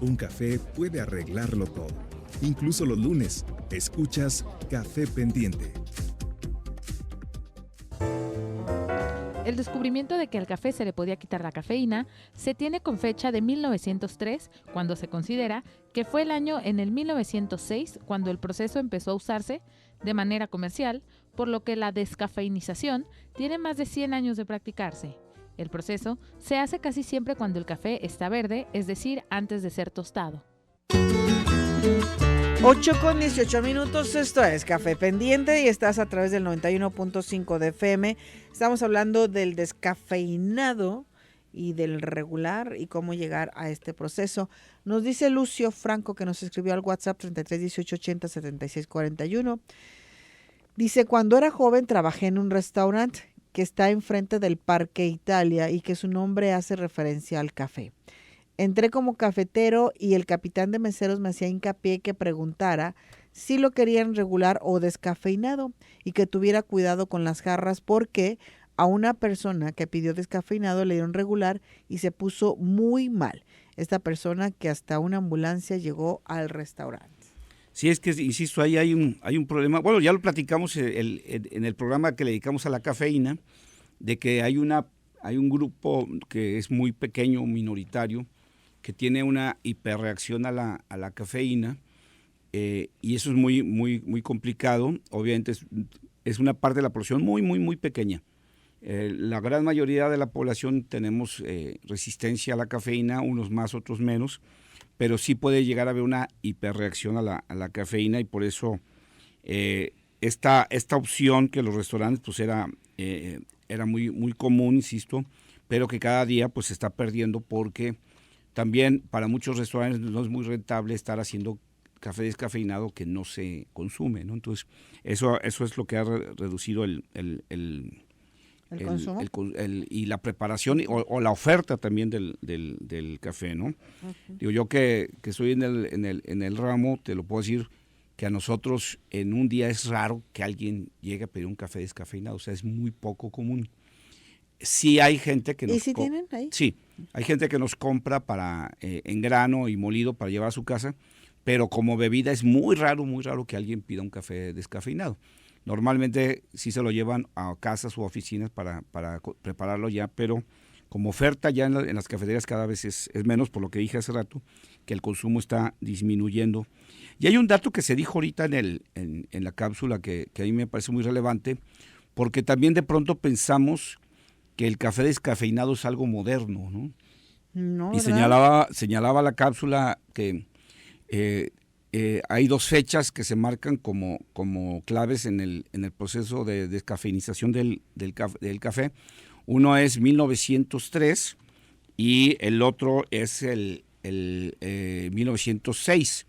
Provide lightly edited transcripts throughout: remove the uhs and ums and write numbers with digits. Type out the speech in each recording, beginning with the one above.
Un café puede arreglarlo todo. Incluso los lunes, escuchas Café Pendiente. El descubrimiento de que al café se le podía quitar la cafeína se tiene con fecha de 1903, cuando se considera que fue el año en el 1906 cuando el proceso empezó a usarse de manera comercial, por lo que la descafeinización tiene más de 100 años de practicarse. El proceso se hace casi siempre cuando el café está verde, es decir, antes de ser tostado. 8:18, esto es Café Pendiente y estás a través del 91.5 de FM. Estamos hablando del descafeinado y del regular y cómo llegar a este proceso. Nos dice Lucio Franco, que nos escribió al WhatsApp 33 18 80 76 41. Dice, cuando era joven trabajé en un restaurante que está enfrente del Parque Italia y que su nombre hace referencia al café. Entré como cafetero y el capitán de meseros me hacía hincapié que preguntara si lo querían regular o descafeinado y que tuviera cuidado con las jarras porque a una persona que pidió descafeinado le dieron regular y se puso muy mal. Esta persona que hasta una ambulancia llegó al restaurante. Sí, es que, insisto, ahí hay un problema. Bueno, ya lo platicamos en el programa que le dedicamos a la cafeína, de que hay un grupo que es muy pequeño, minoritario, que tiene una hiperreacción a la cafeína, y eso es muy, muy, muy complicado. Obviamente es una parte de la población muy, muy, muy pequeña. La gran mayoría de la población tenemos resistencia a la cafeína, unos más, otros menos, pero sí puede llegar a haber una hiperreacción a la cafeína, y por eso esta opción que los restaurantes pues era muy, muy común, insisto, pero que cada día pues se está perdiendo porque también para muchos restaurantes no es muy rentable estar haciendo café descafeinado que no se consume, ¿no? Entonces, eso es lo que ha reducido el consumo y la preparación o la oferta también del café, ¿no? Uh-huh. Digo, yo que estoy en el ramo, te lo puedo decir que a nosotros en un día es raro que alguien llegue a pedir un café descafeinado, o sea, es muy poco común. Sí hay gente que nos... ¿Y si tienen ahí? Sí, hay gente que nos compra en grano y molido para llevar a su casa, pero como bebida es muy raro que alguien pida un café descafeinado. Normalmente sí se lo llevan a casas u oficinas para prepararlo ya, pero como oferta ya en las cafeterías cada vez es menos, por lo que dije hace rato, que el consumo está disminuyendo. Y hay un dato que se dijo ahorita en la cápsula que a mí me parece muy relevante, porque también de pronto pensamos que el café descafeinado es algo moderno, ¿no? No, y señalaba la cápsula que hay dos fechas que se marcan como claves en el proceso de descafeinización del café. Uno es 1903 y el otro es el 1906.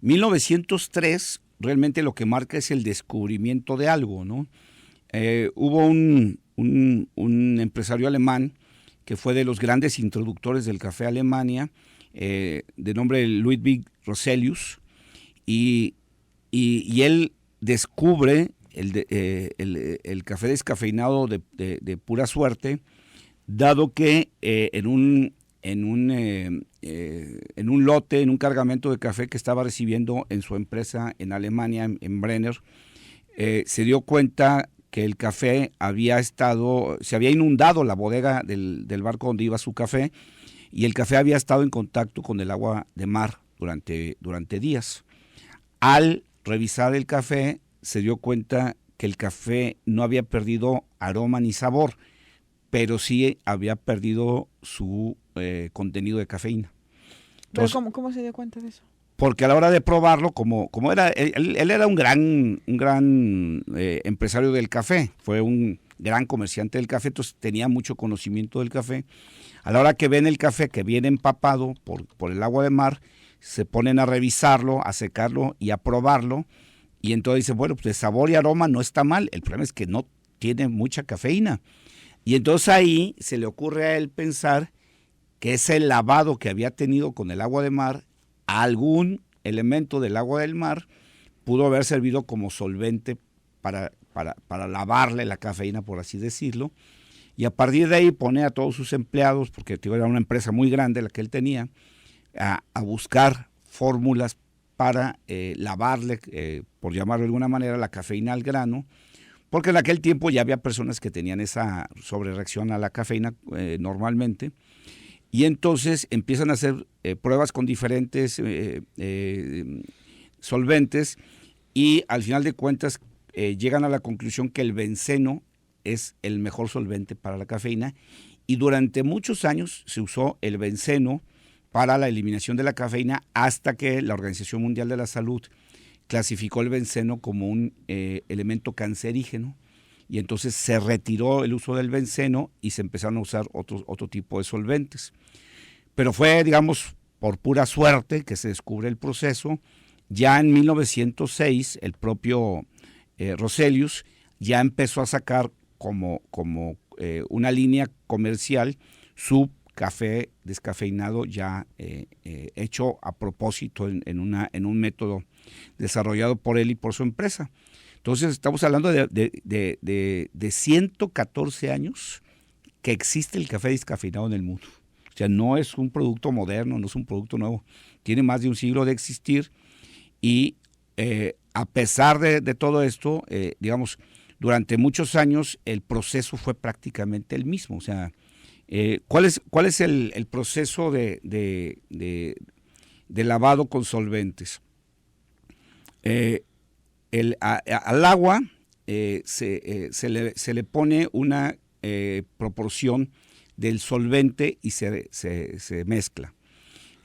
1903 realmente lo que marca es el descubrimiento de algo, ¿no? Hubo un empresario alemán que fue de los grandes introductores del café a Alemania, de nombre Ludwig Roselius, y él descubre el café descafeinado de pura suerte, dado que en un lote, en un cargamento de café que estaba recibiendo en su empresa en Alemania, en Brenner, se dio cuenta que el café se había inundado la bodega del barco donde iba su café, y el café había estado en contacto con el agua de mar durante días. Al revisar el café, se dio cuenta que el café no había perdido aroma ni sabor, pero sí había perdido su contenido de cafeína. Entonces, ¿Pero cómo se dio cuenta de eso? Porque a la hora de probarlo, como era, él era un gran empresario del café, fue un gran comerciante del café, entonces tenía mucho conocimiento del café. A la hora que ven el café que viene empapado por el agua de mar, se ponen a revisarlo, a secarlo y a probarlo, y entonces dicen, bueno, pues de sabor y aroma no está mal, el problema es que no tiene mucha cafeína. Y entonces ahí se le ocurre a él pensar que ese lavado que había tenido con el agua de mar, algún elemento del agua del mar pudo haber servido como solvente para lavarle la cafeína, por así decirlo, y a partir de ahí pone a todos sus empleados, porque era una empresa muy grande la que él tenía, a buscar fórmulas para lavarle, por llamarlo de alguna manera, la cafeína al grano, porque en aquel tiempo ya había personas que tenían esa sobrereacción a la cafeína normalmente, y entonces empiezan a hacer pruebas con diferentes solventes, y al final de cuentas llegan a la conclusión que el benceno es el mejor solvente para la cafeína, y durante muchos años se usó el benceno para la eliminación de la cafeína, hasta que la Organización Mundial de la Salud clasificó el benceno como un elemento cancerígeno, y entonces se retiró el uso del benceno y se empezaron a usar otro tipo de solventes. Pero fue, digamos, por pura suerte que se descubre el proceso. Ya en 1906, el propio Roselius ya empezó a sacar como una línea comercial su café descafeinado ya hecho a propósito en un método desarrollado por él y por su empresa. Entonces estamos hablando de 114 años que existe el café descafeinado en el mundo. O sea, no es un producto moderno, no es un producto nuevo, tiene más de un siglo de existir, y a pesar de todo esto, digamos, durante muchos años el proceso fue prácticamente el mismo. O sea, ¿cuál es el proceso de lavado con solventes? Al agua se le pone una proporción del solvente y se mezcla.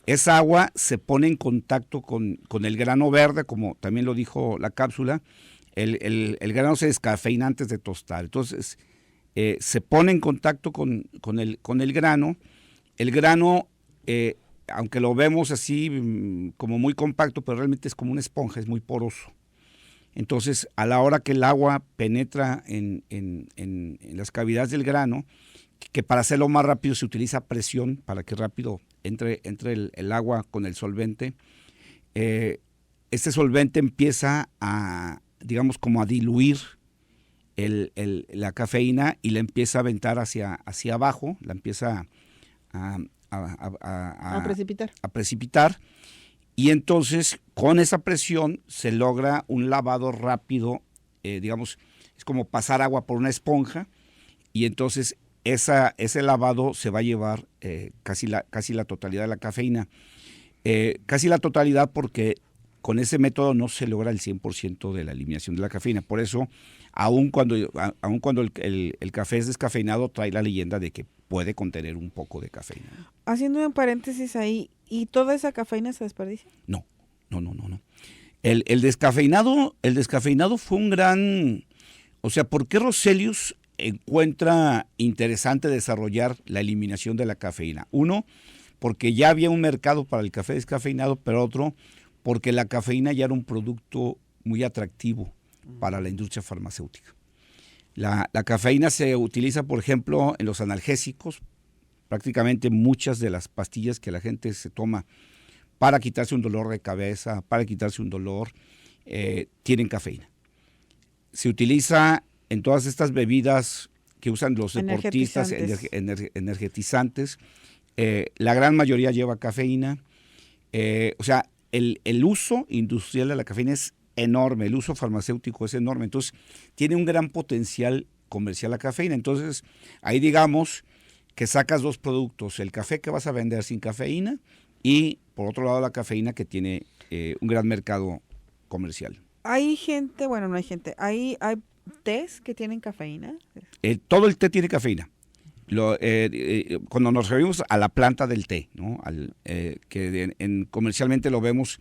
Esa agua se pone en contacto con el grano verde, como también lo dijo la cápsula. El grano se descafeina antes de tostar. Entonces, se pone en contacto con el grano. El grano, aunque lo vemos así como muy compacto, pero realmente es como una esponja, es muy poroso. Entonces, a la hora que el agua penetra en las cavidades del grano, que para hacerlo más rápido se utiliza presión para que rápido entre el agua con el solvente, este solvente empieza a, digamos, como a diluir la cafeína y la empieza a aventar hacia abajo, la empieza a precipitar, y entonces con esa presión se logra un lavado rápido, digamos, es como pasar agua por una esponja, y entonces ese lavado se va a llevar casi la totalidad de la cafeína, casi la totalidad, porque con ese método no se logra el 100% de la eliminación de la cafeína. Por eso, aun cuando el café es descafeinado, trae la leyenda de que puede contener un poco de cafeína. Haciendo un paréntesis ahí, ¿y toda esa cafeína se desperdicia? No. El descafeinado fue un gran... O sea, ¿por qué Roselius encuentra interesante desarrollar la eliminación de la cafeína? Uno, porque ya había un mercado para el café descafeinado, pero otro, porque la cafeína ya era un producto muy atractivo para la industria farmacéutica. La cafeína se utiliza, por ejemplo, en los analgésicos. Prácticamente muchas de las pastillas que la gente se toma para quitarse un dolor de cabeza, para quitarse un dolor, tienen cafeína. Se utiliza en todas estas bebidas que usan los deportistas, energetizantes. La gran mayoría lleva cafeína. O sea, el uso industrial de la cafeína es enorme, el uso farmacéutico es enorme, entonces tiene un gran potencial comercial la cafeína. Entonces, ahí digamos que sacas dos productos, el café que vas a vender sin cafeína y por otro lado la cafeína que tiene un gran mercado comercial. Hay gente, bueno, no hay gente, hay tés que tienen cafeína. Todo el té tiene cafeína. Cuando nos referimos a la planta del té, ¿no? Que comercialmente lo vemos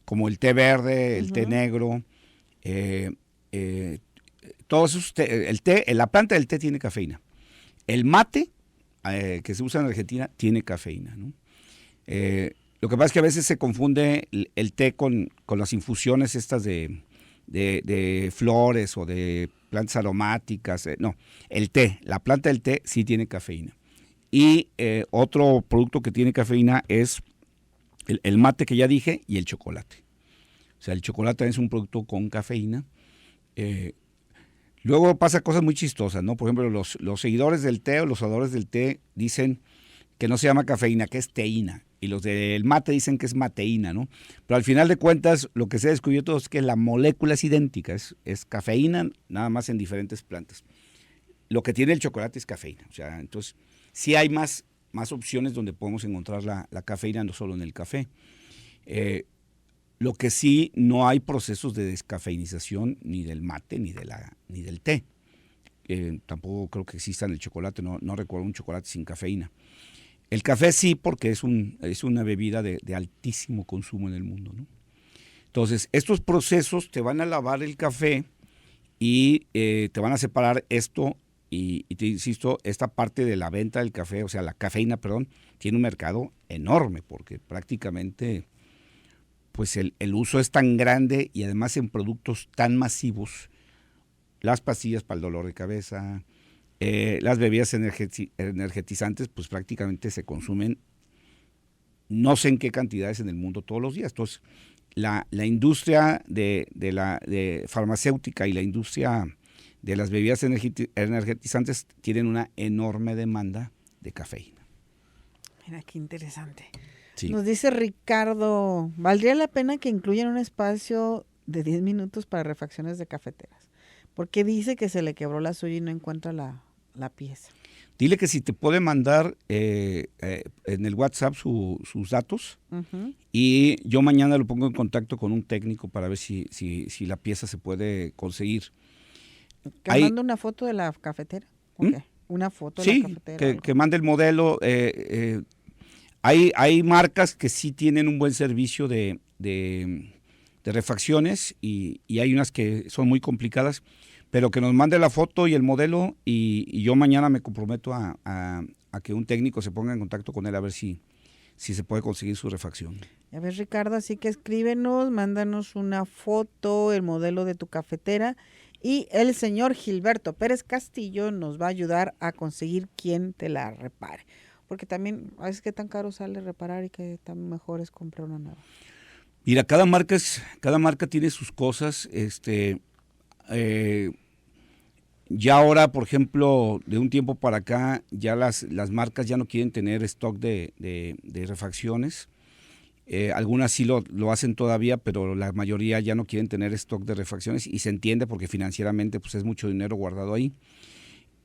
como el té verde, el té negro, todos esos la planta del té tiene cafeína. El mate, que se usa en Argentina, tiene cafeína, ¿no? Lo que pasa es que a veces se confunde el té con las infusiones estas de flores o de plantas aromáticas. No, la planta del té sí tiene cafeína. Y otro producto que tiene cafeína es el mate que ya dije y el chocolate. O sea, el chocolate es un producto con cafeína. Luego pasa cosas muy chistosas, ¿no? Por ejemplo, los seguidores del té o los adoradores del té dicen que no se llama cafeína, que es teína. Y los del mate dicen que es mateína, ¿no? Pero al final de cuentas, lo que se ha descubierto es que la molécula es idéntica, es cafeína, nada más en diferentes plantas. Lo que tiene el chocolate es cafeína. O sea, entonces, sí hay más opciones donde podemos encontrar la cafeína, no solo en el café. Lo que sí, no hay procesos de descafeinización ni del mate ni del té. Tampoco creo que exista en el chocolate, no recuerdo un chocolate sin cafeína. El café sí, porque es una bebida de altísimo consumo en el mundo, ¿no? Entonces, estos procesos te van a lavar el café y te van a separar esto y te insisto, esta parte de la venta del café, o sea, la cafeína, perdón, tiene un mercado enorme porque prácticamente pues el uso es tan grande y además en productos tan masivos, las pastillas para el dolor de cabeza, las bebidas energetizantes, pues prácticamente se consumen no sé en qué cantidades en el mundo todos los días. Entonces, la industria de farmacéutica y la industria de las bebidas energetizantes tienen una enorme demanda de cafeína. Mira, qué interesante. Sí. Nos dice Ricardo, ¿valdría la pena que incluyan un espacio de 10 minutos para refacciones de cafeteras? Porque dice que se le quebró la suya y no encuentra la pieza. Dile que si te puede mandar en el WhatsApp sus datos y yo mañana lo pongo en contacto con un técnico para ver si la pieza se puede conseguir. ¿Que manda una foto de la cafetera? Okay. Una foto de la cafetera. Sí, que mande el modelo. Hay marcas que sí tienen un buen servicio de refacciones y hay unas que son muy complicadas, pero que nos mande la foto y el modelo y yo mañana me comprometo a que un técnico se ponga en contacto con él a ver si se puede conseguir su refacción. A ver, Ricardo, así que escríbenos, mándanos una foto, el modelo de tu cafetera y el señor Gilberto Pérez Castillo nos va a ayudar a conseguir quien te la repare. Porque también, a veces qué tan caro sale reparar y que tan mejor es comprar una nueva. Mira, cada marca tiene sus cosas. Ya ahora, por ejemplo, de un tiempo para acá, ya las marcas ya no quieren tener stock de refacciones. Algunas sí lo hacen todavía, pero la mayoría ya no quieren tener stock de refacciones y se entiende porque financieramente pues es mucho dinero guardado ahí.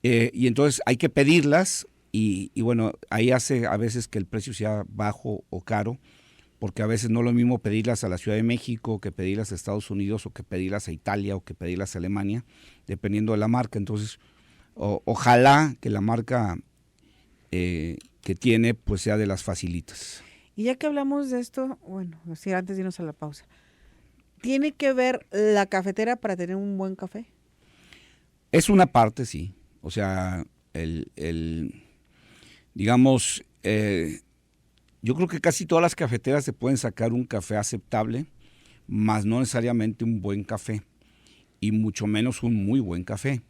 Y entonces hay que pedirlas y bueno, ahí hace a veces que el precio sea bajo o caro, porque a veces no es lo mismo pedirlas a la Ciudad de México que pedirlas a Estados Unidos o que pedirlas a Italia o que pedirlas a Alemania, dependiendo de la marca. Entonces, ojalá que la marca que tiene pues sea de las facilitas. Y ya que hablamos de esto, bueno, así antes de irnos a la pausa, ¿tiene que ver la cafetera para tener un buen café? Es una parte, sí. O sea, digamos, yo creo que casi todas las cafeteras se pueden sacar un café aceptable, más no necesariamente un buen café, y mucho menos un muy buen café.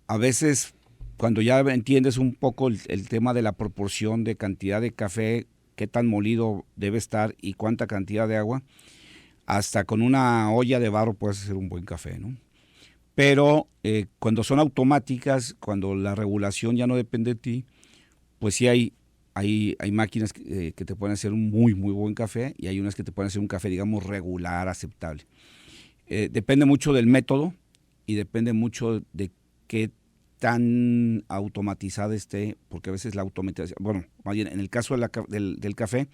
A veces, cuando ya entiendes un poco el tema de la proporción de cantidad de café, qué tan molido debe estar y cuánta cantidad de agua, hasta con una olla de barro puedes hacer un buen café, ¿no? Pero cuando son automáticas, cuando la regulación ya no depende de ti, pues sí hay máquinas que te pueden hacer un muy, muy buen café y hay unas que te pueden hacer un café, digamos, regular, aceptable. Depende mucho del método y depende mucho de qué tan automatizada esté, porque a veces la automatización, bueno, más bien en el caso del café,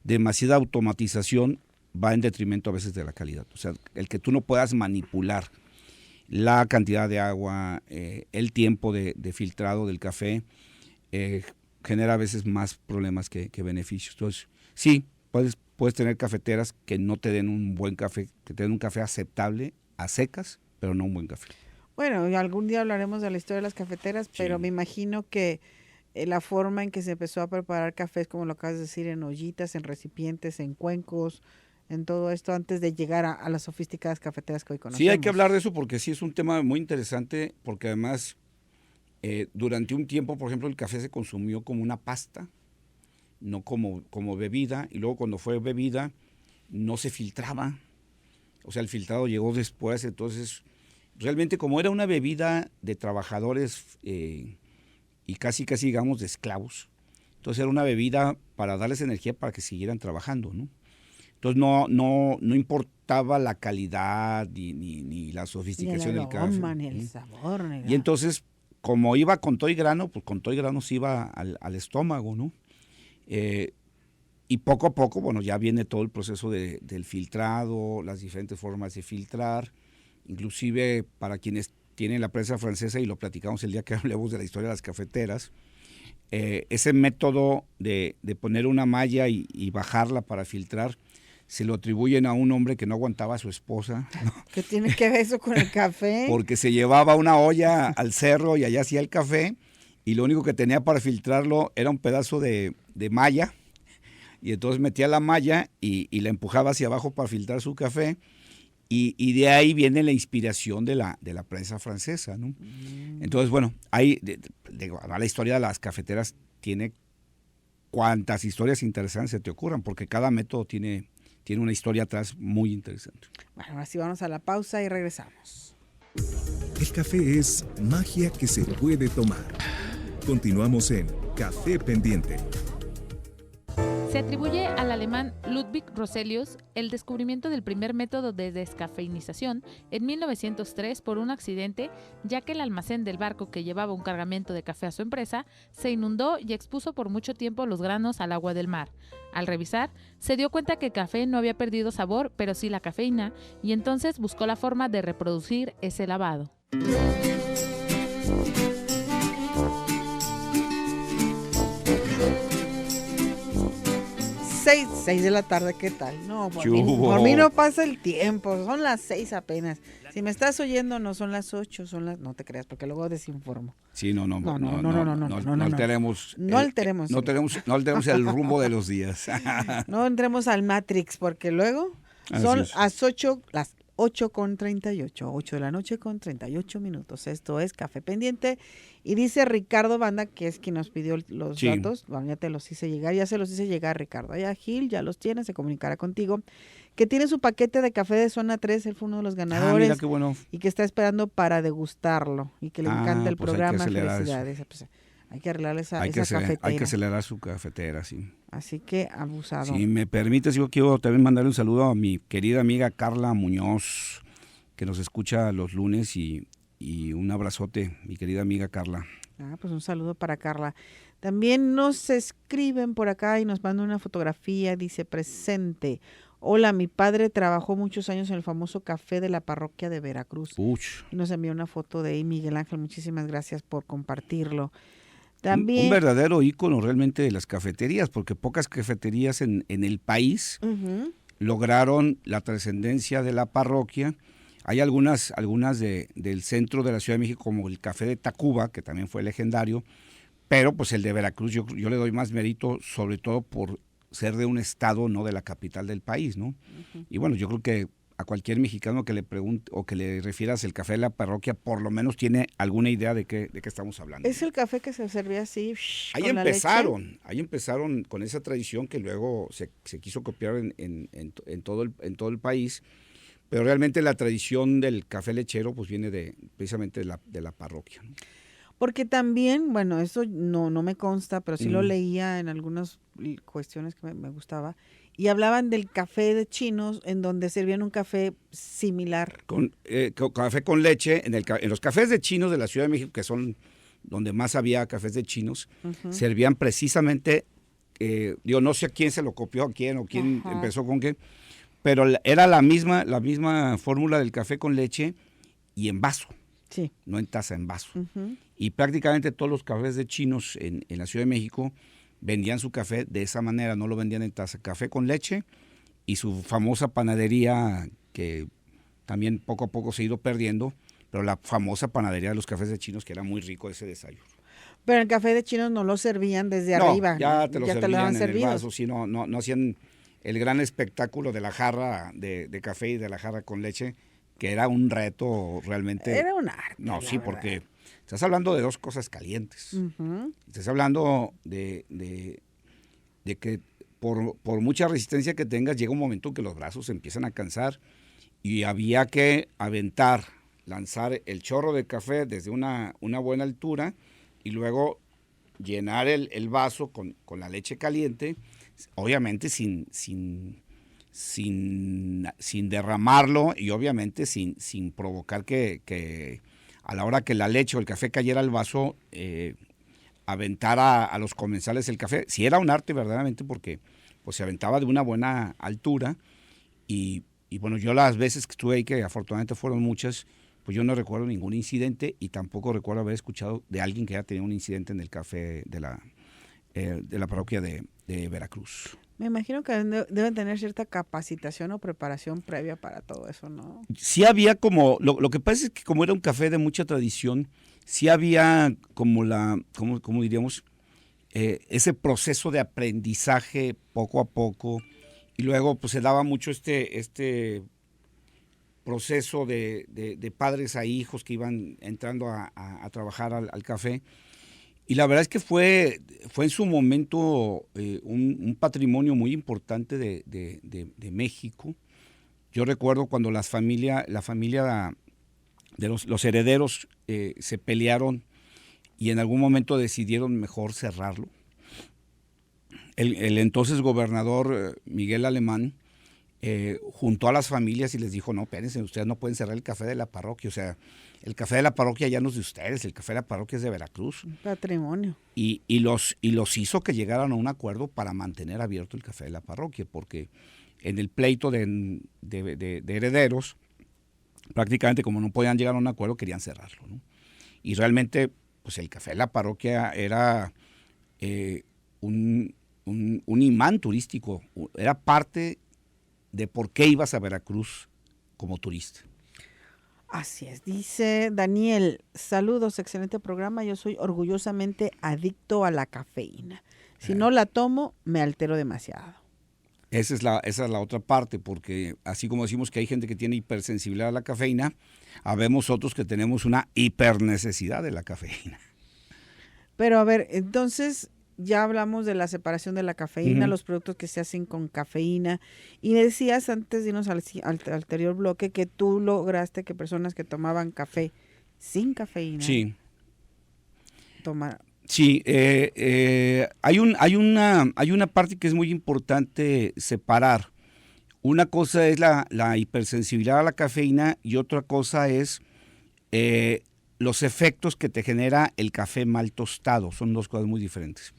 demasiada automatización va en detrimento a veces de la calidad. O sea, el que tú no puedas manipular la cantidad de agua, el tiempo de filtrado del café, genera a veces más problemas que beneficios. Entonces, sí, puedes tener cafeteras que no te den un buen café, que te den un café aceptable a secas, pero no un buen café. Bueno, y algún día hablaremos de la historia de las cafeteras, pero me imagino que la forma en que se empezó a preparar cafés, como lo acabas de decir, en ollitas, en recipientes, en cuencos, en todo esto, antes de llegar a las sofisticadas cafeteras que hoy conocemos. Sí, hay que hablar de eso porque sí es un tema muy interesante, porque además durante un tiempo, por ejemplo, el café se consumió como una pasta, no como bebida, y luego cuando fue bebida no se filtraba, o sea, el filtrado llegó después. Entonces realmente como era una bebida de trabajadores y casi digamos de esclavos, Entonces era una bebida para darles energía para que siguieran trabajando, ¿no? Entonces no importaba la calidad ni la sofisticación del café. Ni el sabor, ni Y entonces, como iba con todo y grano, pues con todo y grano se iba al estómago, ¿no? Y poco a poco, bueno, ya viene todo el proceso del filtrado, las diferentes formas de filtrar, inclusive para quienes tienen la prensa francesa, y lo platicamos el día que hablemos de la historia de las cafeteras, ese método de poner una malla y bajarla para filtrar, se lo atribuyen a un hombre que no aguantaba a su esposa, ¿no? ¿Qué tiene que ver eso con el café? Porque se llevaba una olla al cerro y allá hacía el café, y lo único que tenía para filtrarlo era un pedazo de malla, y entonces metía la malla y la empujaba hacia abajo para filtrar su café, y de ahí viene la inspiración de la prensa francesa, ¿no? Entonces, bueno, la historia de las cafeteras tiene cuantas historias interesantes se te ocurran, porque cada método tiene una historia atrás muy interesante. Bueno, ahora sí vamos a la pausa y regresamos. El café es magia que se puede tomar. Continuamos en Café Pendiente. Se atribuye al alemán Ludwig Roselius el descubrimiento del primer método de descafeinización en 1903 por un accidente, ya que el almacén del barco que llevaba un cargamento de café a su empresa se inundó y expuso por mucho tiempo los granos al agua del mar. Al revisar, se dio cuenta que el café no había perdido sabor, pero sí la cafeína, y entonces buscó la forma de reproducir ese lavado. 6 de la tarde, ¿qué tal? No, por mí no pasa el tiempo, son las 6 apenas. Si me estás oyendo, no son las 8, no te creas, porque luego desinformo. Sí, no alteremos el rumbo de los días. No entremos al Matrix, porque luego son las 8:38, 8 de la noche con 38 minutos. Esto es Café Pendiente. Y dice Ricardo Banda, que es quien nos pidió los datos. Bueno, ya te los hice llegar, Ricardo. Allá Gil ya los tiene, se comunicará contigo. Que tiene su paquete de café de zona 3, él fue uno de los ganadores. Mira qué bueno. Y que está esperando para degustarlo. Y que le encanta el programa. Felicidades. Pues, hay que arreglarle esa cafetera. Hay que acelerar su cafetera, sí. Así que abusado. Si me permites, yo quiero también mandarle un saludo a mi querida amiga Carla Muñoz, que nos escucha los lunes, y un abrazote, mi querida amiga Carla. Pues un saludo para Carla. También nos escriben por acá y nos mandan una fotografía, dice presente. Hola, mi padre trabajó muchos años en el famoso café de la parroquia de Veracruz. Y nos envió una foto de ahí, Miguel Ángel, muchísimas gracias por compartirlo. También, un verdadero ícono realmente de las cafeterías, porque pocas cafeterías en el país lograron la trascendencia de la parroquia. Hay algunas del centro de la Ciudad de México, como el café de Tacuba, que también fue legendario, pero pues el de Veracruz yo le doy más mérito, sobre todo por ser de un estado, no de la capital del país, ¿no? Y bueno, yo creo que a cualquier mexicano que le pregunte o que le refieras el café de la parroquia, por lo menos tiene alguna idea de qué estamos hablando. ¿Es el café que se servía así? Ahí empezaron con esa tradición que luego se quiso copiar en todo el país, pero realmente la tradición del café lechero pues viene precisamente de la parroquia, ¿no? Porque también, bueno, eso no me consta, pero sí lo leía en algunas cuestiones que me gustaba, y hablaban del café de chinos, en donde servían un café similar. Café con leche, en los cafés de chinos de la Ciudad de México, que son donde más había cafés de chinos, servían precisamente, no sé a quién se lo copió, a quién o quién empezó con qué, pero era la misma fórmula del café con leche y en vaso. Sí. No en taza, en vaso. Y prácticamente todos los cafés de chinos en la Ciudad de México vendían su café de esa manera, no lo vendían en taza, café con leche, y su famosa panadería, que también poco a poco se ha ido perdiendo, pero la famosa panadería de los cafés de chinos, que era muy rico ese desayuno. Pero el café de chinos no lo servían desde arriba. Ya te lo servían en servido. el vaso, sí, no hacían el gran espectáculo de la jarra de café y de la jarra con leche, que era un reto realmente. Era un arte. No, sí, porque estás hablando de dos cosas calientes. Estás hablando de que por mucha resistencia que tengas, llega un momento en que los brazos se empiezan a cansar y había que lanzar el chorro de café desde una buena altura y luego llenar el vaso con la leche caliente, obviamente sin derramarlo y obviamente sin provocar que a la hora que la leche o el café cayera al vaso, aventara a los comensales el café. Si era un arte verdaderamente, porque pues se aventaba de una buena altura y bueno, yo las veces que estuve ahí, que afortunadamente fueron muchas, pues yo no recuerdo ningún incidente y tampoco recuerdo haber escuchado de alguien que haya tenido un incidente en el café de la parroquia de Veracruz. Me imagino que deben tener cierta capacitación o preparación previa para todo eso, ¿no? Sí había como, lo que pasa es que como era un café de mucha tradición, sí había como como diríamos, ese proceso de aprendizaje poco a poco, y luego pues se daba mucho este proceso de padres a hijos que iban entrando a trabajar al café. Y la verdad es que fue en su momento un patrimonio muy importante de México. Yo recuerdo cuando la familia de los herederos se pelearon y en algún momento decidieron mejor cerrarlo. El entonces gobernador Miguel Alemán juntó a las familias y les dijo, no, espérense, ustedes no pueden cerrar el café de la parroquia, o sea, el café de la parroquia ya no es de ustedes, el café de la parroquia es de Veracruz. Patrimonio. Y los hizo que llegaran a un acuerdo para mantener abierto el café de la parroquia, porque en el pleito de herederos, prácticamente como no podían llegar a un acuerdo, querían cerrarlo, ¿no? Y realmente, pues el café de la parroquia era un imán turístico, era parte de por qué ibas a Veracruz como turista. Así es, dice Daniel, saludos, excelente programa, yo soy orgullosamente adicto a la cafeína. Si no la tomo, me altero demasiado. Esa es la otra parte, porque así como decimos que hay gente que tiene hipersensibilidad a la cafeína, habemos otros que tenemos una hipernecesidad de la cafeína. Pero a ver, entonces ya hablamos de la separación de la cafeína, Ujú. los productos que se hacen con cafeína. Y me decías antes de irnos al anterior bloque que tú lograste que personas que tomaban café sin cafeína Sí. tomaran. Sí, hay una parte que es muy importante separar. Una cosa es la hipersensibilidad a la cafeína y otra cosa es los efectos que te genera el café mal tostado. Son dos cosas muy diferentes.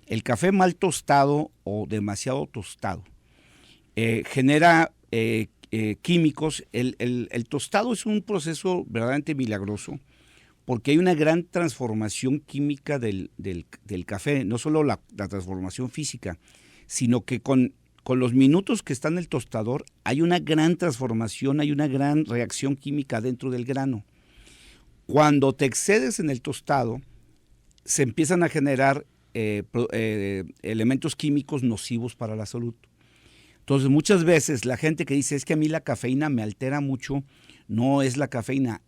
El café mal tostado o demasiado tostado genera químicos. El tostado es un proceso verdaderamente milagroso, porque hay una gran transformación química del café, no solo la transformación física, sino que con los minutos que está en el tostador hay una gran transformación, hay una gran reacción química dentro del grano. Cuando te excedes en el tostado, se empiezan a generar elementos químicos nocivos para la salud. Entonces, muchas veces la gente que dice, es que a mí la cafeína me altera mucho, no es la cafeína,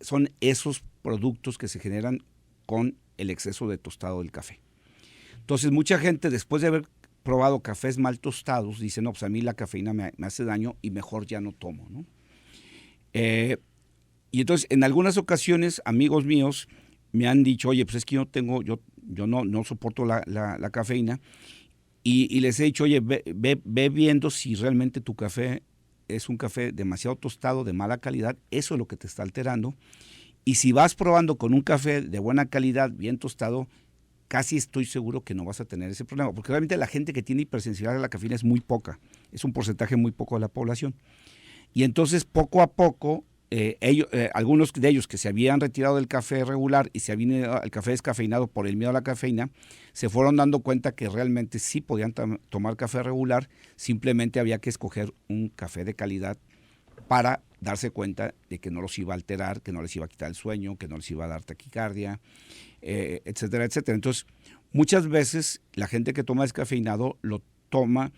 son esos productos que se generan con el exceso de tostado del café. Entonces, mucha gente, después de haber probado cafés mal tostados, dice, no, pues a mí la cafeína me hace daño y mejor ya no tomo, ¿no? Y entonces, en algunas ocasiones, amigos míos me han dicho, oye, pues es que yo no soporto la cafeína, y les he dicho, oye, ve viendo si realmente tu café es un café demasiado tostado, de mala calidad, eso es lo que te está alterando. Y si vas probando con un café de buena calidad, bien tostado, casi estoy seguro que no vas a tener ese problema, porque realmente la gente que tiene hipersensibilidad a la cafeína es muy poca, es un porcentaje muy poco de la población. Y entonces, poco a poco, algunos de ellos que se habían retirado del café regular y se habían ido al café descafeinado por el miedo a la cafeína, se fueron dando cuenta que realmente sí podían tomar café regular, simplemente había que escoger un café de calidad para darse cuenta de que no los iba a alterar, que no les iba a quitar el sueño, que no les iba a dar taquicardia, etcétera, etcétera. Entonces, muchas veces la gente que toma descafeinado lo toma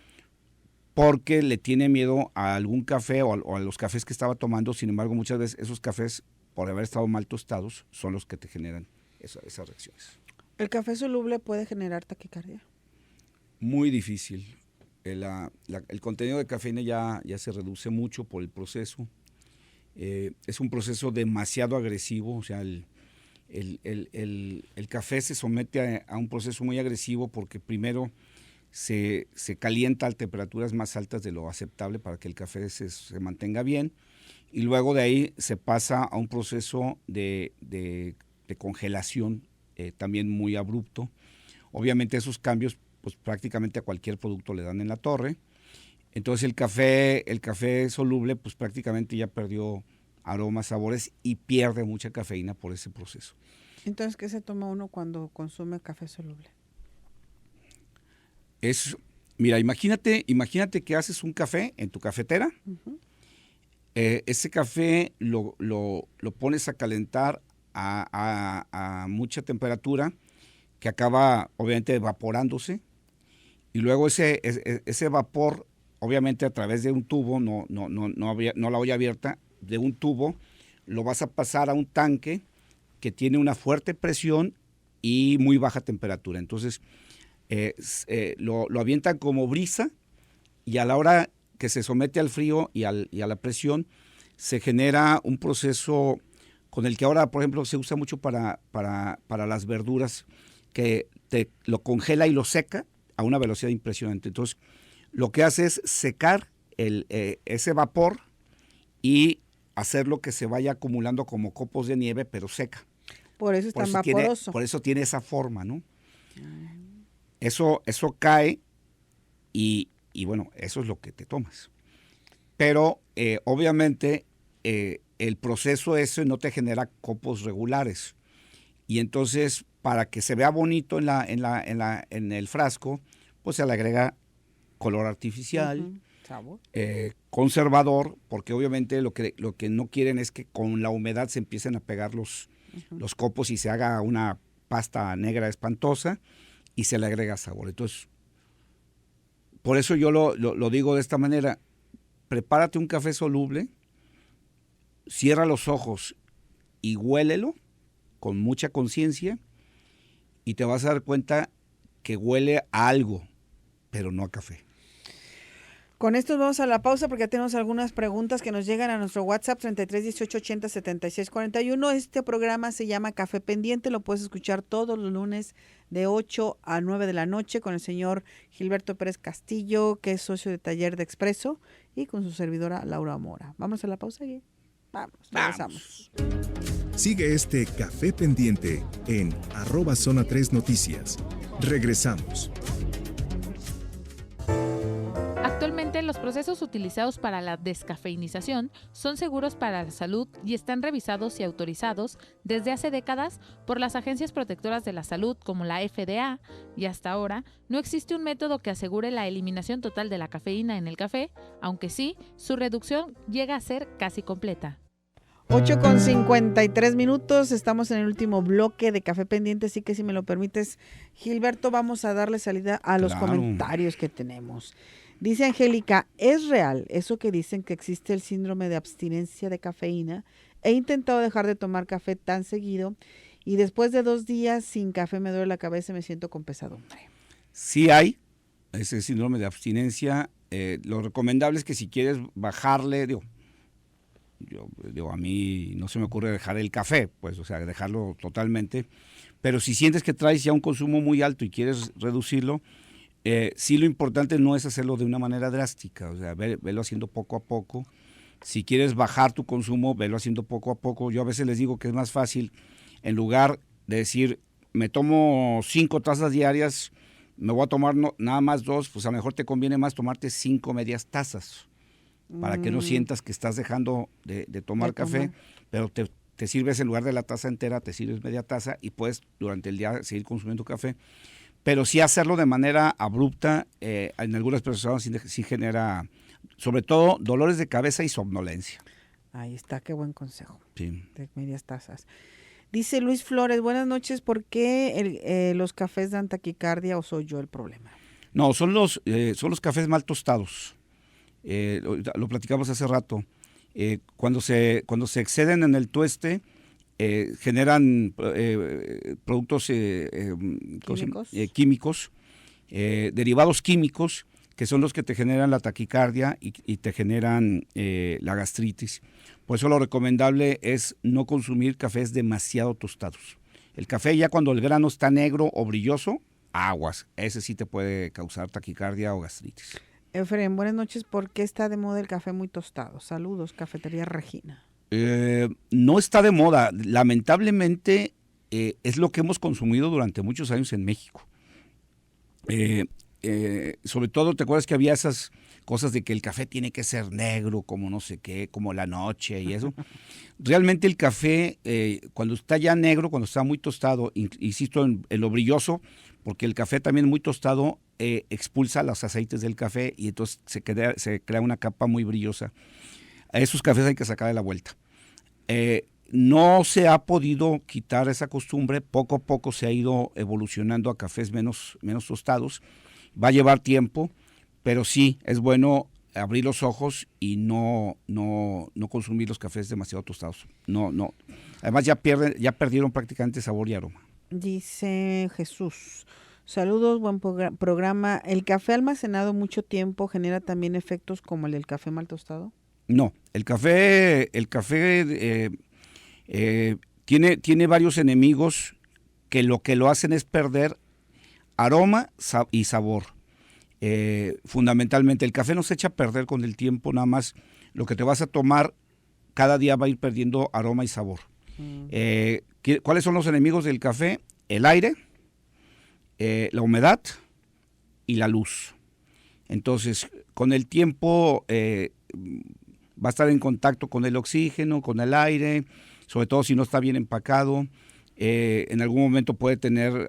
porque le tiene miedo a algún café o a los cafés que estaba tomando. Sin embargo, muchas veces esos cafés, por haber estado mal tostados, son los que te generan esas reacciones. ¿El café soluble puede generar taquicardia? Muy difícil. El contenido de cafeína ya se reduce mucho por el proceso. Es un proceso demasiado agresivo, o sea, El café se somete a un proceso muy agresivo porque primero se calienta a temperaturas más altas de lo aceptable para que el café se mantenga bien, y luego de ahí se pasa a un proceso de congelación también muy abrupto. Obviamente esos cambios pues prácticamente a cualquier producto le dan en la torre. Entonces el café soluble pues prácticamente ya perdió aromas, sabores y pierde mucha cafeína por ese proceso. Entonces, ¿qué se toma uno cuando consume café soluble? Mira, imagínate que haces un café en tu cafetera. Uh-huh. Ese café lo pones a calentar a mucha temperatura, que acaba obviamente evaporándose, y luego ese vapor, obviamente a través de un tubo, no la olla abierta, de un tubo, lo vas a pasar a un tanque que tiene una fuerte presión y muy baja temperatura. Entonces lo avientan como brisa, y a la hora que se somete al frío y a la presión, se genera un proceso con el que ahora, por ejemplo, se usa mucho para las verduras, que lo congela y lo seca a una velocidad impresionante. Entonces, lo que hace es secar ese vapor y hacerlo que se vaya acumulando como copos de nieve, pero seca. Por eso es tan vaporoso. Por eso tiene esa forma, ¿no? Eso cae y bueno, eso es lo que te tomas. Pero obviamente el proceso ese no te genera copos regulares. Y entonces, para que se vea bonito en el frasco, pues se le agrega color artificial, Uh-huh. ¿Sabor? Conservador, porque obviamente lo que no quieren es que con la humedad se empiecen a pegar los copos y se haga una pasta negra espantosa, y se le agrega sabor. Entonces, por eso yo lo digo de esta manera: prepárate un café soluble, cierra los ojos y huélelo con mucha conciencia, y te vas a dar cuenta que huele a algo, pero no a café. Con esto vamos a la pausa porque ya tenemos algunas preguntas que nos llegan a nuestro WhatsApp 33 18 80 76 41. Este programa se llama Café Pendiente, lo puedes escuchar todos los lunes de 8 a 9 de la noche con el señor Gilberto Pérez Castillo, que es socio de Taller de Expreso, y con su servidora Laura Mora. Vamos a la pausa, Gui. Vamos, regresamos. Sigue este Café Pendiente en @Zona 3 Noticias. Regresamos. Actualmente, los procesos utilizados para la descafeinización son seguros para la salud y están revisados y autorizados desde hace décadas por las agencias protectoras de la salud como la FDA, y hasta ahora no existe un método que asegure la eliminación total de la cafeína en el café, aunque sí, su reducción llega a ser casi completa. 8:53, estamos en el último bloque de Café Pendiente, así que si me lo permites, Gilberto, vamos a darle salida a los comentarios que tenemos. Dice Angélica, ¿es real eso que dicen que existe el síndrome de abstinencia de cafeína? He intentado dejar de tomar café tan seguido y después de 2 días sin café me duele la cabeza y me siento con pesadumbre. Sí hay ese síndrome de abstinencia. Lo recomendable es que si quieres bajarle, a mí no se me ocurre dejar el café, pues, o sea, dejarlo totalmente. Pero si sientes que traes ya un consumo muy alto y quieres reducirlo, sí, lo importante no es hacerlo de una manera drástica, o sea, velo haciendo poco a poco. Si quieres bajar tu consumo, velo haciendo poco a poco. Yo a veces les digo que es más fácil, en lugar de decir, me tomo 5 tazas diarias, me voy a tomar nada más 2, pues a lo mejor te conviene más tomarte 5 medias tazas, para que no sientas que estás dejando de tomar café, pero te sirves en lugar de la taza entera, te sirves media taza y puedes durante el día seguir consumiendo café. Pero sí hacerlo de manera abrupta, en algunas personas sí genera, sobre todo, dolores de cabeza y somnolencia. Ahí está, qué buen consejo. Sí. De medias tazas. Dice Luis Flores, buenas noches, ¿por qué los cafés dan taquicardia o soy yo el problema? No, son los cafés mal tostados. Lo platicamos hace rato. Cuando se exceden en el tueste, generan productos ¿Químicos? Químicos, derivados químicos que son los que te generan la taquicardia y te generan la gastritis. Por eso lo recomendable es no consumir cafés demasiado tostados. El café ya cuando el grano está negro o brilloso, aguas, ese sí te puede causar taquicardia o gastritis. Efraín, buenas noches. ¿Por qué está de moda el café muy tostado? Saludos, Cafetería Regina. No está de moda. Lamentablemente es lo que hemos consumido durante muchos años en México. Sobre todo, ¿te acuerdas que había esas cosas de que el café tiene que ser negro, como no sé qué, como la noche y eso? Realmente el café, cuando está ya negro, cuando está muy tostado, insisto en lo brilloso, porque el café también muy tostado expulsa los aceites del café y entonces se crea una capa muy brillosa. A esos cafés hay que sacar de la vuelta. No se ha podido quitar esa costumbre, poco a poco se ha ido evolucionando a cafés menos tostados. Va a llevar tiempo, pero sí es bueno abrir los ojos y no consumir los cafés demasiado tostados. No. Además ya perdieron prácticamente sabor y aroma. Dice Jesús, saludos, buen programa. ¿El café almacenado mucho tiempo genera también efectos como el del café mal tostado? No, el café tiene varios enemigos que lo hacen es perder aroma y sabor. Fundamentalmente, el café no se echa a perder con el tiempo, nada más lo que te vas a tomar cada día va a ir perdiendo aroma y sabor. ¿Cuáles son los enemigos del café? El aire, la humedad y la luz. Entonces, con el tiempo va a estar en contacto con el oxígeno, con el aire, sobre todo si no está bien empacado. En algún momento puede tener,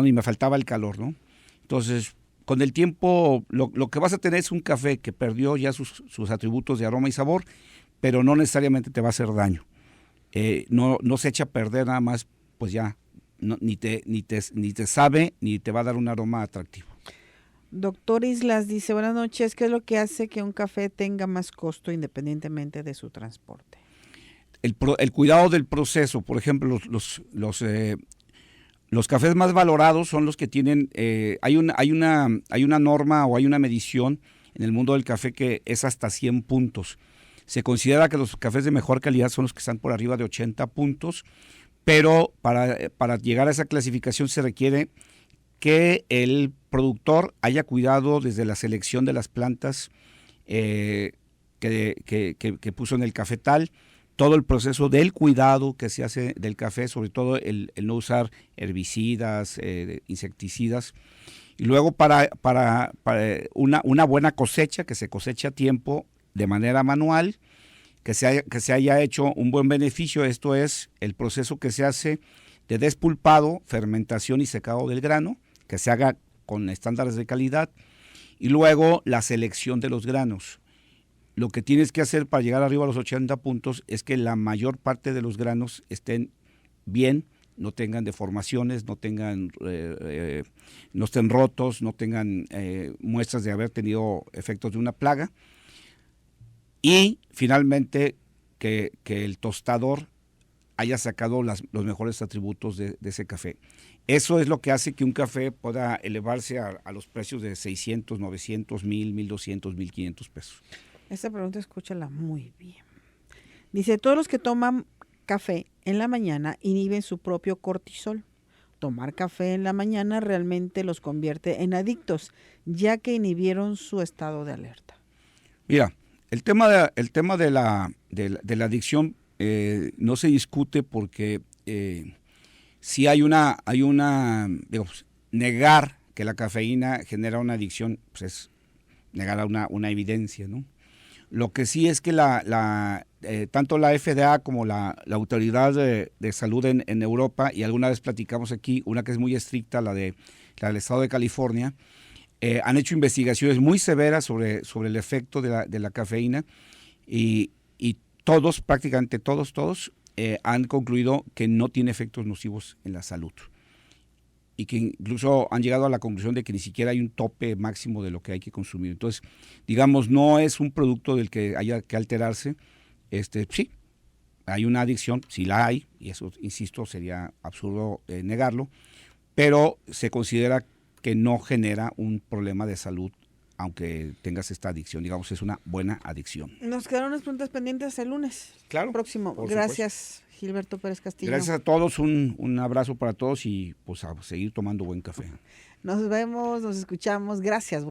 y me faltaba el calor, ¿no? Entonces, con el tiempo, lo que vas a tener es un café que perdió ya sus atributos de aroma y sabor, pero no necesariamente te va a hacer daño. No se echa a perder nada más, pues ya, ni te sabe, ni te va a dar un aroma atractivo. Doctor Islas dice, buenas noches, ¿qué es lo que hace que un café tenga más costo independientemente de su transporte? El cuidado del proceso, por ejemplo, los cafés más valorados son los que tienen, hay una norma o hay una medición en el mundo del café que es hasta 100 puntos. Se considera que los cafés de mejor calidad son los que están por arriba de 80 puntos, pero para llegar a esa clasificación se requiere que el productor haya cuidado desde la selección de las plantas que puso en el cafetal, todo el proceso del cuidado que se hace del café, sobre todo el no usar herbicidas, insecticidas, y luego para una buena cosecha, que se coseche a tiempo de manera manual, que se haya hecho un buen beneficio. Esto es el proceso que se hace de despulpado, fermentación y secado del grano, que se haga con estándares de calidad, y luego la selección de los granos. Lo que tienes que hacer para llegar arriba a los 80 puntos es que la mayor parte de los granos estén bien, no tengan deformaciones, no estén rotos, no tengan muestras de haber tenido efectos de una plaga. Y finalmente que el tostador haya sacado los mejores atributos de ese café. Eso es lo que hace que un café pueda elevarse a los precios de 600, 900, 1,000, 1,200, 1,500 pesos. Esta pregunta escúchala muy bien. Dice, todos los que toman café en la mañana inhiben su propio cortisol. Tomar café en la mañana realmente los convierte en adictos, ya que inhibieron su estado de alerta. Mira, el tema de la adicción no se discute porque si negar que la cafeína genera una adicción, pues es negar una evidencia, ¿no? Lo que sí es que tanto la FDA como la Autoridad de Salud en Europa, y alguna vez platicamos aquí, una que es muy estricta, la del Estado de California, han hecho investigaciones muy severas sobre el efecto de la cafeína y todos, prácticamente todos, han concluido que no tiene efectos nocivos en la salud. Y que incluso han llegado a la conclusión de que ni siquiera hay un tope máximo de lo que hay que consumir. Entonces, digamos, no es un producto del que haya que alterarse. Sí, hay una adicción, sí la hay, y eso, insisto, sería absurdo negarlo, pero se considera que no genera un problema de salud aunque tengas esta adicción. Digamos, es una buena adicción. Nos quedaron unas preguntas pendientes el lunes. Claro. Próximo. por Gracias, Gilberto Pérez Castillo. Gracias a todos, un abrazo para todos y pues a seguir tomando buen café. Nos vemos, nos escuchamos. Gracias.